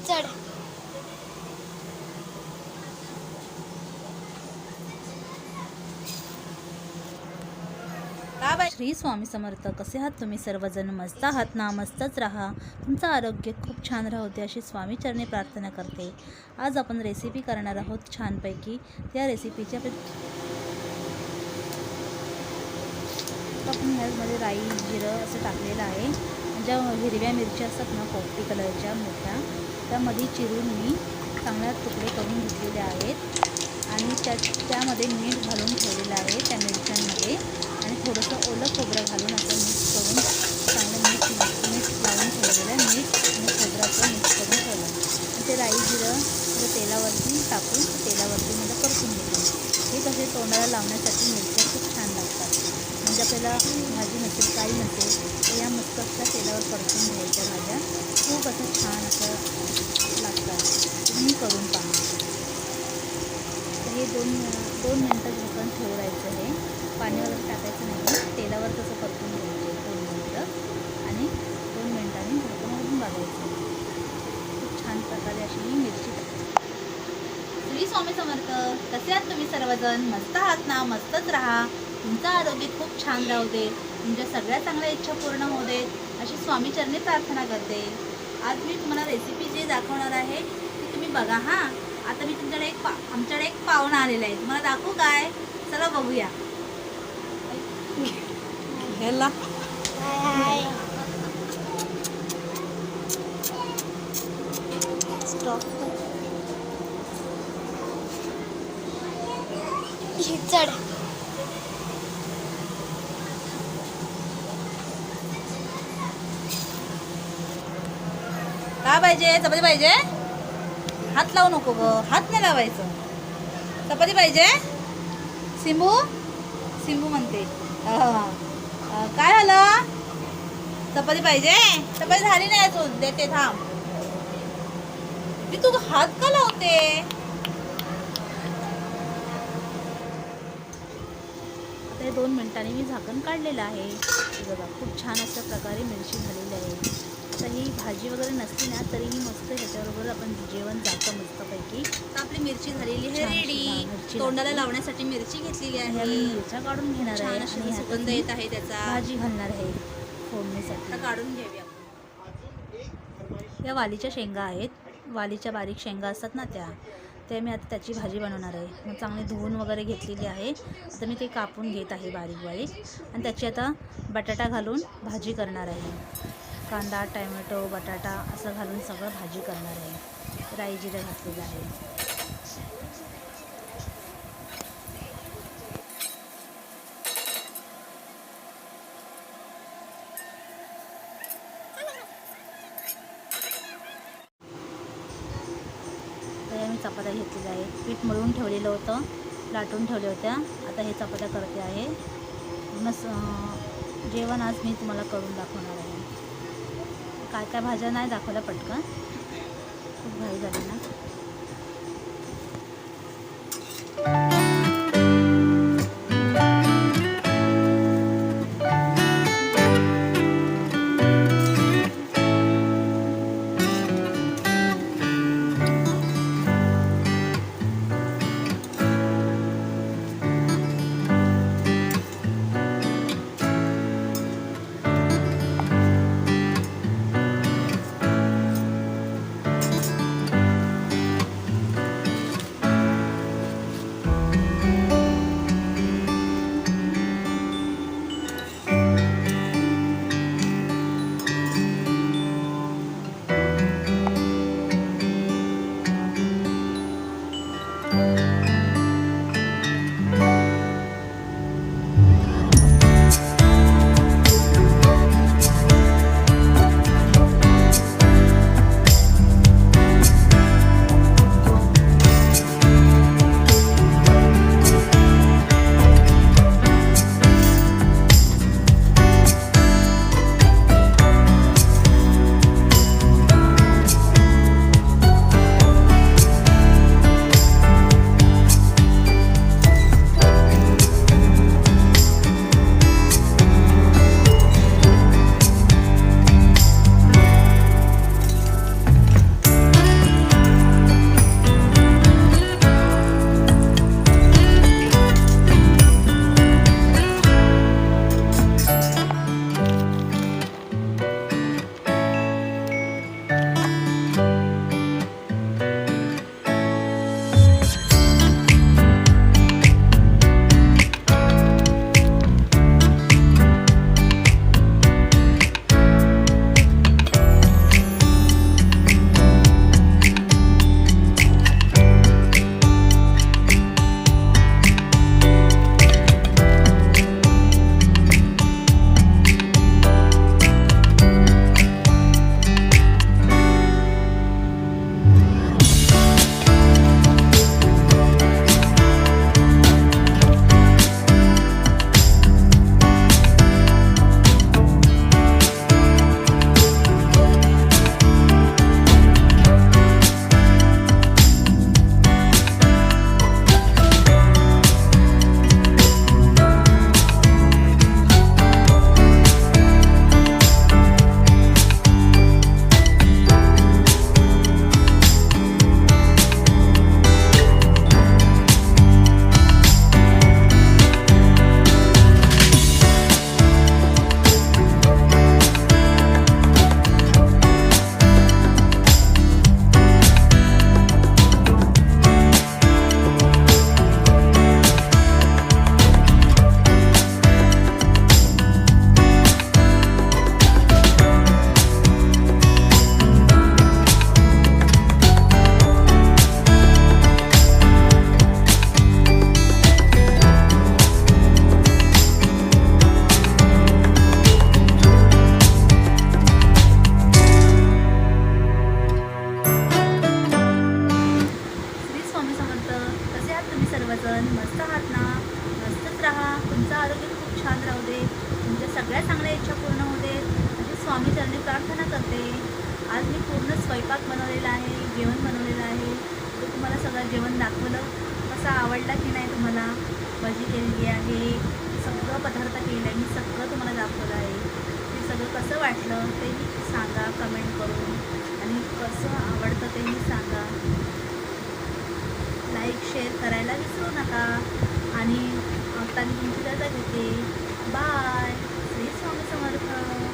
चढ. श्री स्वामी समर्थ. कसे आहात तुम्ही सर्वजण? मस्त आहात ना? मस्तच राहा. तुमचं आरोग्य खूप छान राहू दे अशी स्वामी चरणी प्रार्थना करते. आज आपण रेसिपी करणार आहोत छानपैकी. त्या रेसिपीच्या आपण ह्यामध्ये राई जिरं असं टाकलेलं आहे. ज्या हिरव्या मिरच्या असतात ना पोपटी कलरच्या मोठ्या, त्यामध्ये चिरून मी चांगल्या तुकडे करून घेतलेले आहेत आणि त्यामध्ये मीठ घालून ठेवलेलं आहे त्या मिरच्यांमध्ये आणि थोडंसं ओलं खोबरं घालून असं मिक्स करून चांगलं मीठ लावून ठेवलेलं आहे. मीठ आणि खोबराचं मिक्स करून ठेवलं आणि ते राई जिरं तेलावरती टाकून तेलावरती मला परतून घेतलं. हे कसे तोंडाला लावण्यासाठी मिरच्या खूप छान लागतात. म्हणजे आपल्याला भाजी नसेल काही नसेल तर या मस्त अशा तेलावर परतून घ्यायच्या भाज्या खूप असं छान असं लागतात. तुम्ही करून पहा. हे दोन मिनटं झाकण ठेवायचं आहे. पाणी वगैरे टाकायचं नाही. तेलावर तसं परतून घ्यायचं 2 मिनटं आणि 2 मिनटांनी झाकण उघडून बघायचं. खूप छान प्रकारे अशी ही मिरची. श्री स्वामी समर्थ. कसे आहात तुम्ही सर्वजण? मस्त आहात ना? मस्तच राहा. तुमचं आरोग्य खूप छान राहू दे. तुमच्या सगळ्या चांगल्या इच्छा पूर्ण होऊ देत अशी स्वामी चरणी प्रार्थना करते. आज मी तुम्हाला रेसिपी जे दाखवणार आहे ती तुम्ही बघा हां. आता मी तुमच्याकडे आमच्याकडे एक पाहुणा आलेला आहे. तुम्हाला दाखवू काय? चला बघूया. ह्याला हाय स्टॉप चढ. काय पाहिजे? चपाती पाहिजे? हात लावू नको ग. हात नाही लावायचं. चपाती पाहिजे? सिंबू म्हणते. काय झालं? चपाती पाहिजे? चपाती झाली नाही अजून. देते थांब. तू हात का लावते? आता हे 2 मिनिटांनी मी झाकण काढलेलं आहे. बघा खूप छान अशा प्रकारे मिरची झालेली आहे. आता ही भाजी वगैरे नसली ना तरीही मस्त ह्याच्याबरोबर आपण जेवण जातं मस्तपैकी. तर आपली मिरची झालेली आहे रेडी. तोंडाला लावण्यासाठी मिरची घेतलेली आहे. मी मिरच्या काढून घेणार आहे आणि सुगंध येत आहे त्याचा. भाजी घालणार आहे फोडणीसाठी. आता काढून घेऊया. या वालीच्या शेंगा आहेत. वालीच्या बारीक शेंगा असतात ना त्या मी आता त्याची भाजी बनवणार आहे. मग चांगली धुवून वगैरे घेतलेली आहे. आता मी ते कापून घेत आहे बारीक आणि त्याची आता बटाटा घालून भाजी करणार आहे. कांदा टॅमॅटो बटाटा असं घालून सगळं भाजी करणार आहे. राई जिरं घातलेलं आहे. मी चपात्या घेतलेल्या आहे. पीठ मळून ठेवलेलं होतं, लाटून ठेवल्या होत्या. आता हे चपात्या करते आहे. जेवण आज मी तुम्हाला करून दाखवणार आहे. काय काय भाज्या नाही दाखवल्या पटकन, खूप घाई झाली ना. सगळेजण मस्त आहात ना? मस्तच राहा. तुमचं आरोग्य खूप छान राहू दे. तुमच्या सगळ्या चांगल्या इच्छा पूर्ण होऊ देत अशी स्वामी चरणी प्रार्थना करते. आज मी पूर्ण स्वयंपाक बनवलेला आहे, जेवण बनवलेलं आहे. ते तुम्हाला सगळं जेवण दाखवलं. कसा आवडला की नाही तुम्हाला? भजी केलेली आहे, सगळं पदार्थ केलं आहे, मी सगळं तुम्हाला दाखवलं आहे. ते सगळं कसं वाटलं तेही सांगा कमेंट करून आणि कसं आवडतं तेही सांगा. लाईक शेअर करायला विसरू नका आणि आता मी तुमची रजा घेते. बाय. श्री स्वामी समर्थ.